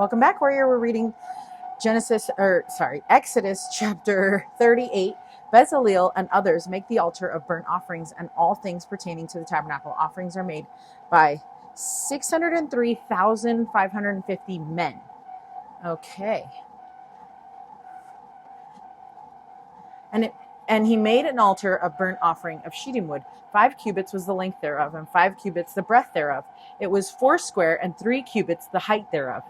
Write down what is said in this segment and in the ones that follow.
Welcome back, warrior. We're reading Exodus chapter 38. Bezaleel and others make the altar of burnt offerings and all things pertaining to the tabernacle. Offerings are made by 603,550 men. Okay. And he made an altar of burnt offering of shittim wood. 5 cubits was the length thereof, and 5 cubits the breadth thereof. It was 4 square, and 3 cubits the height thereof.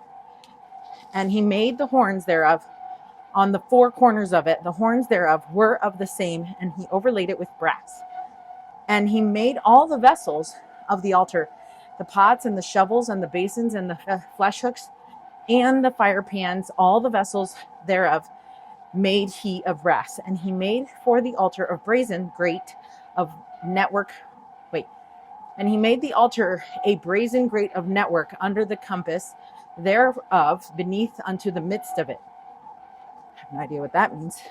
And he made the horns thereof on the 4 corners of it. The horns thereof were of the same, and he overlaid it with brass. And he made all the vessels of the altar, the pots and the shovels and the basins and the flesh hooks and the fire pans, all the vessels thereof made he of brass. And he made for the altar of brazen grate of network. And he made the altar a brazen grate of network under the compass thereof beneath unto the midst of it. I have no idea what that means.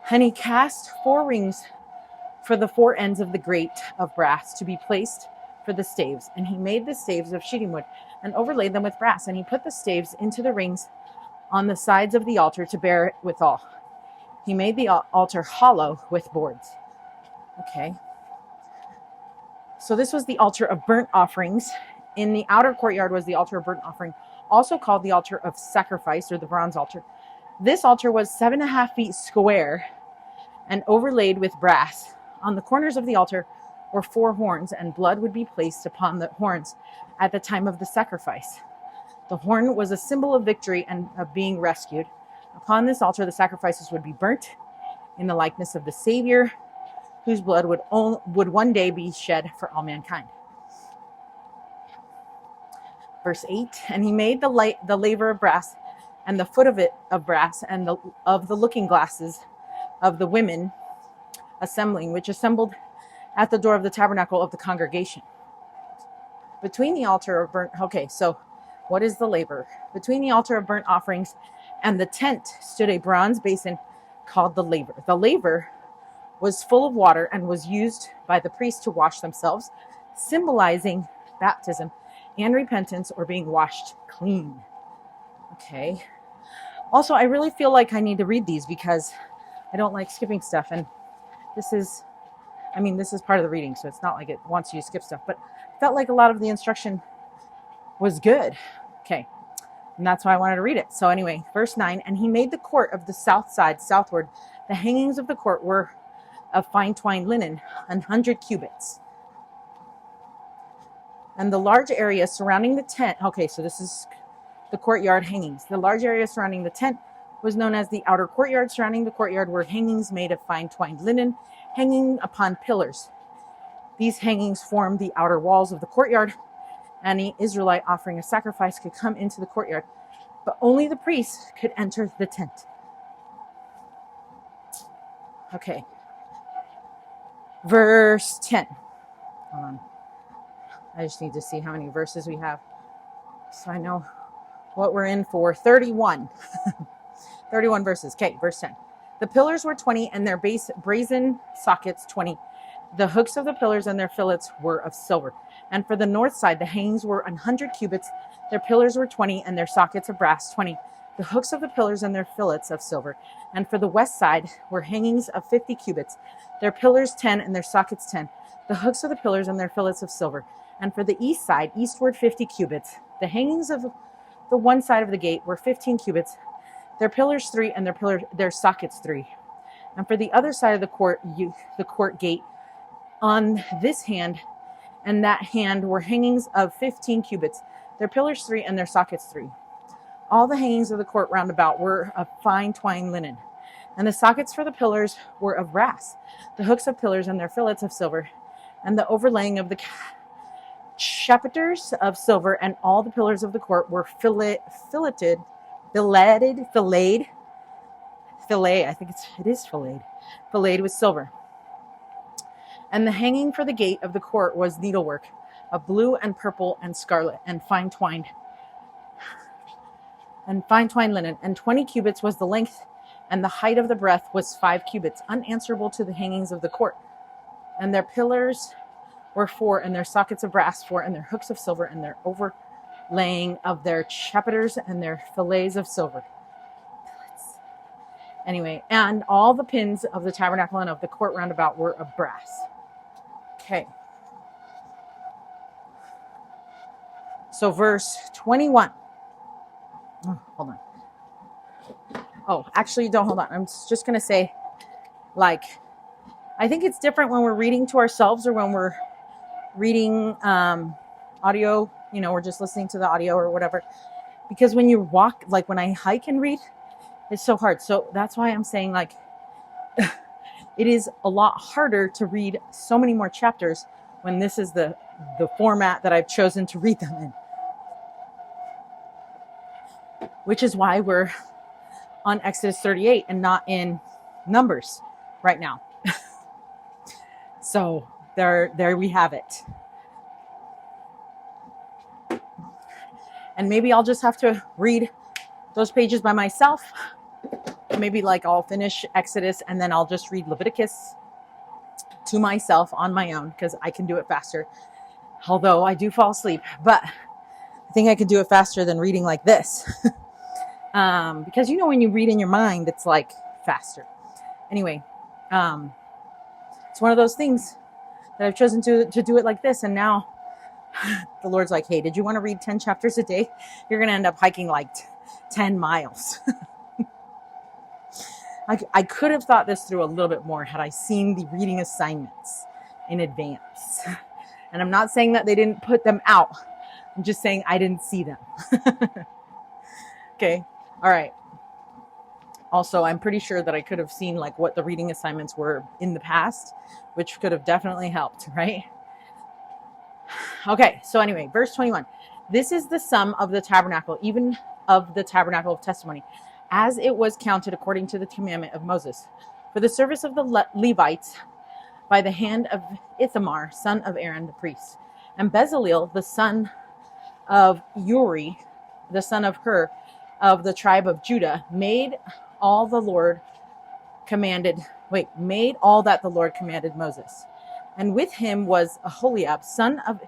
And he cast 4 rings for the 4 ends of the grate of brass to be placed for the staves. And he made the staves of shittim wood and overlaid them with brass. And he put the staves into the rings on the sides of the altar to bear it withal. He made the altar hollow with boards. Okay. So this was the altar of burnt offerings. In the outer courtyard was the altar of burnt offering, also called the altar of sacrifice, or the bronze altar. This altar was 7.5 feet square and overlaid with brass. On the corners of the altar were 4 horns, and blood would be placed upon the horns at the time of the sacrifice. The horn was a symbol of victory and of being rescued. Upon this altar, the sacrifices would be burnt in the likeness of the Savior, whose blood would one day be shed for all mankind. Verse 8, and he made the laver of brass, and the foot of it of brass, and of the looking glasses of the women assembling, which assembled at the door of the tabernacle of the congregation. Between the altar of burnt, so what is the laver? Between the altar of burnt offerings and the tent stood a bronze basin called the laver. The laver was full of water and was used by the priests to wash themselves, symbolizing baptism and repentance, or being washed clean. Okay. Also, I really feel like I need to read these because I don't like skipping stuff. And this is part of the reading, so it's not like it wants you to skip stuff. But I felt like a lot of the instruction was good. Okay. And that's why I wanted to read it. So anyway, verse 9, and he made the court of the south side southward. The hangings of the court were of fine twined linen, 100 cubits. And the large area surrounding the tent, so this is the courtyard hangings. The large area surrounding the tent was known as the outer courtyard. Surrounding the courtyard were hangings made of fine twined linen, hanging upon pillars. These hangings formed the outer walls of the courtyard. Any Israelite offering a sacrifice could come into the courtyard, but only the priests could enter the tent. Okay. Verse 10. Hold on. I just need to see how many verses we have so I know what we're in for. 31. 31 verses. Okay, verse 10. The pillars were 20 and their brazen sockets 20. The hooks of the pillars and their fillets were of silver. And for the north side, the hangings were 100 cubits. Their pillars were 20 and their sockets of brass 20. The hooks of the pillars and their fillets of silver. And for the west side were hangings of 50 cubits. Their pillars 10 and their sockets 10. The hooks of the pillars and their fillets of silver. And for the east side, eastward 50 cubits. The hangings of the one side of the gate were 15 cubits. Their pillars 3 and their sockets 3. And for the other side of the court gate, on this hand and that hand were hangings of 15 cubits. Their pillars 3 and their sockets 3. All the hangings of the court round about were of fine twined linen. And the sockets for the pillars were of brass. The hooks of pillars and their fillets of silver. And the overlaying of the chapiters of silver, and all the pillars of the court were filleted, filleted with silver. And the hanging for the gate of the court was needlework of blue and purple and scarlet and fine twined linen. And 20 cubits was the length, and the height of the breadth was 5 cubits, unanswerable to the hangings of the court. And their pillars were 4, and their sockets of brass 4, and their hooks of silver, and their laying of their chapiters and their fillets of silver. Anyway, and all the pins of the tabernacle and of the court round about were of brass. Okay. So verse 21. Oh, hold on. Oh, actually, don't hold on. I'm just going to say, like, I think it's different when we're reading to ourselves or when we're reading audio, we're just listening to the audio or whatever. Because when you walk, like when I hike and read, it's so hard. So that's why I'm saying, like, it is a lot harder to read so many more chapters when this is the format that I've chosen to read them in. Which is why we're on Exodus 38 and not in Numbers right now. So there we have it. And maybe I'll just have to read those pages by myself. Maybe like I'll finish Exodus and then I'll just read Leviticus to myself on my own because I can do it faster. Although I do fall asleep, but I think I can do it faster than reading like this. Because when you read in your mind, it's like faster. Anyway, it's one of those things that I've chosen to do it like this. And now the Lord's like, hey, did you want to read 10 chapters a day? You're going to end up hiking like 10 miles. I could have thought this through a little bit more had I seen the reading assignments in advance. And I'm not saying that they didn't put them out. I'm just saying I didn't see them. Okay. All right. Also, I'm pretty sure that I could have seen like what the reading assignments were in the past, which could have definitely helped, right? Okay. So anyway, verse 21. This is the sum of the tabernacle, even of the tabernacle of testimony, as it was counted according to the commandment of Moses, for the service of the Levites by the hand of Ithamar, son of Aaron the priest, and Bezaleel, the son of Uri, the son of Hur, of the tribe of Judah, made all that the Lord commanded Moses. And with him was Aholiab, son of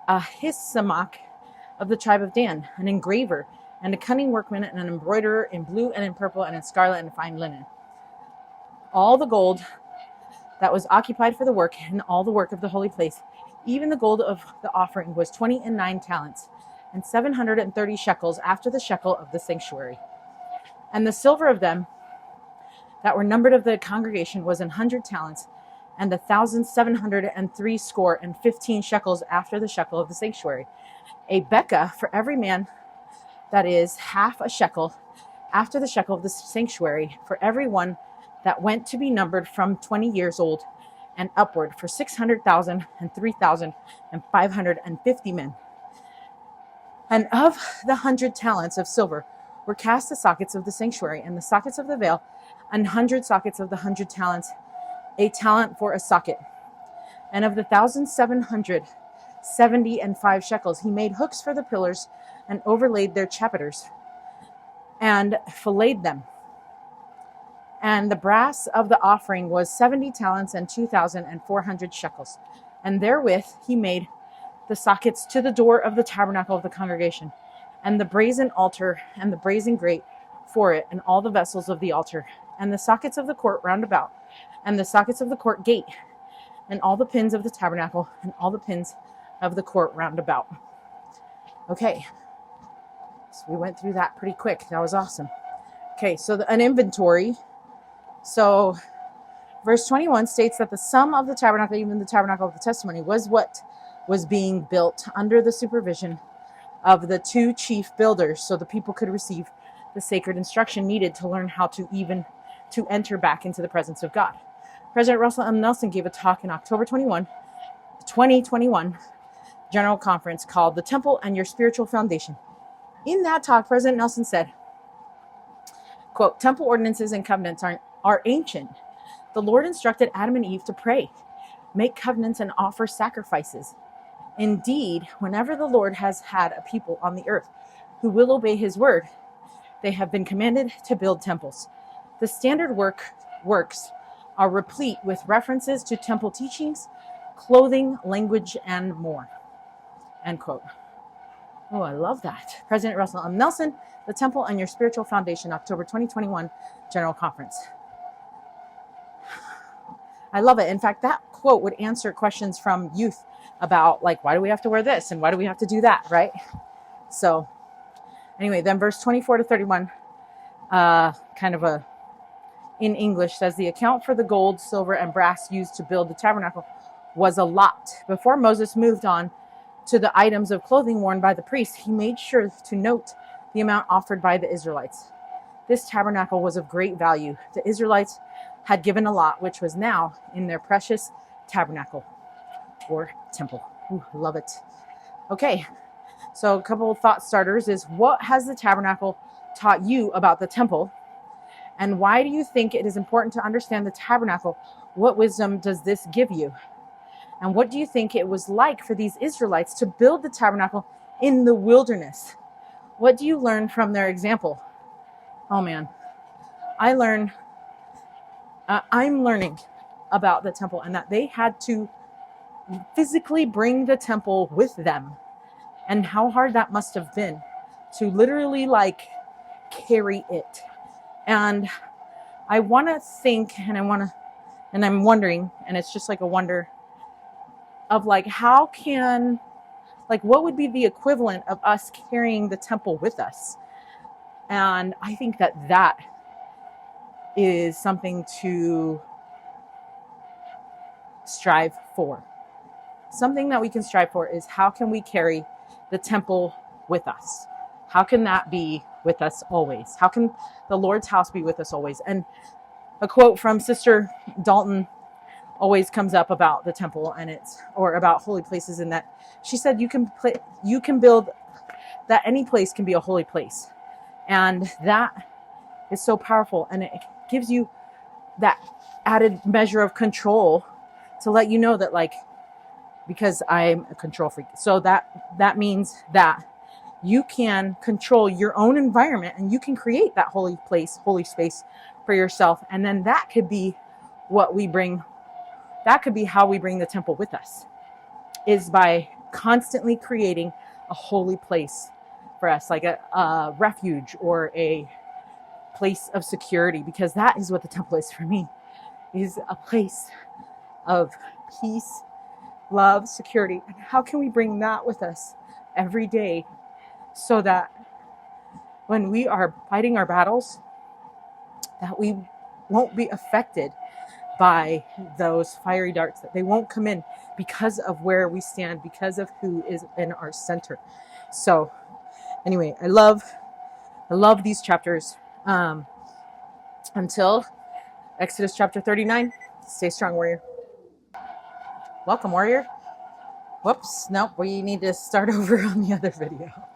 Ahisamach, of the tribe of Dan, an engraver, and a cunning workman, and an embroiderer in blue and in purple and in scarlet and fine linen. All the gold that was occupied for the work, and all the work of the holy place, even the gold of the offering, was 29 talents, and 730 shekels after the shekel of the sanctuary. And the silver of them that were numbered of the congregation was 100 talents, and 1,703 score and 15 shekels after the shekel of the sanctuary. A bekah for every man, that is half a shekel, after the shekel of the sanctuary, for every one that went to be numbered from 20 years old and upward, for 600,000 and 3,550 men. And of the 100 talents of silver were cast the sockets of the sanctuary, and the sockets of the veil, 100 sockets of the 100 talents, a talent for a socket. And of the 1,775 shekels, he made hooks for the pillars, and overlaid their chapiters, and filleted them. And the brass of the offering was 70 talents and 2,400 shekels. And therewith he made the sockets to the door of the tabernacle of the congregation, and the brazen altar, and the brazen grate for it, and all the vessels of the altar, and the sockets of the court round about, and the sockets of the court gate, and all the pins of the tabernacle, and all the pins of the court round about. Okay. So we went through that pretty quick. That was awesome. Okay, so an inventory. So verse 21 states that the sum of the tabernacle, even the tabernacle of the testimony, was what was being built under the supervision of the two chief builders, so the people could receive the sacred instruction needed to learn how to enter back into the presence of God. President Russell M. Nelson gave a talk in October 2021 General Conference called The Temple and Your Spiritual Foundation. In that talk, President Nelson said, quote, temple ordinances and covenants are ancient. The Lord instructed Adam and Eve to pray, make covenants, and offer sacrifices. Indeed, whenever the Lord has had a people on the earth who will obey his word, they have been commanded to build temples. The standard works are replete with references to temple teachings, clothing, language, and more. End quote. Oh, I love that. President Russell M. Nelson, The Temple and Your Spiritual Foundation, October 2021 General Conference. I love it. In fact, that quote would answer questions from youth about like, why do we have to wear this? And why do we have to do that? Right? So anyway, then verse 24 to 31, in English says, the account for the gold, silver, and brass used to build the tabernacle was a lot. Before Moses moved on to the items of clothing worn by the priests, he made sure to note the amount offered by the Israelites. This tabernacle was of great value. The Israelites had given a lot, which was now in their precious tabernacle or temple. Ooh, love it. Okay, so a couple of thought starters is, what has the tabernacle taught you about the temple? And why do you think it is important to understand the tabernacle? What wisdom does this give you? And what do you think it was like for these Israelites to build the tabernacle in the wilderness? What do you learn from their example? Oh man, I'm learning about the temple, and that they had to physically bring the temple with them, and how hard that must have been to literally like carry it. And I want to think, and I'm wondering, and it's just like a wonder of like, how can, like, what would be the equivalent of us carrying the temple with us? And I think that is something to strive for. Something that we can strive for is, how can we carry the temple with us? How can that be with us always? How can the Lord's house be with us always? And a quote from Sister Dalton always comes up about the temple, and or about holy places, in that she said you can build that any place can be a holy place. And that is so powerful, and it gives you that added measure of control to let you know that, like, because I'm a control freak, so that means that you can control your own environment, and you can create that holy place, holy space for yourself. And then that could be what we bring. That could be how we bring the temple with us, is by constantly creating a holy place for us, like a refuge or a place of security, because that is what the temple is for me, is a place of peace, love, security. And how can we bring that with us every day, so that when we are fighting our battles, that we won't be affected by those fiery darts, that they won't come in, because of where we stand, because of who is in our center. So anyway, I love these chapters. Until Exodus chapter 39, stay strong, warrior. Welcome, warrior. Whoops, nope, we need to start over on the other video.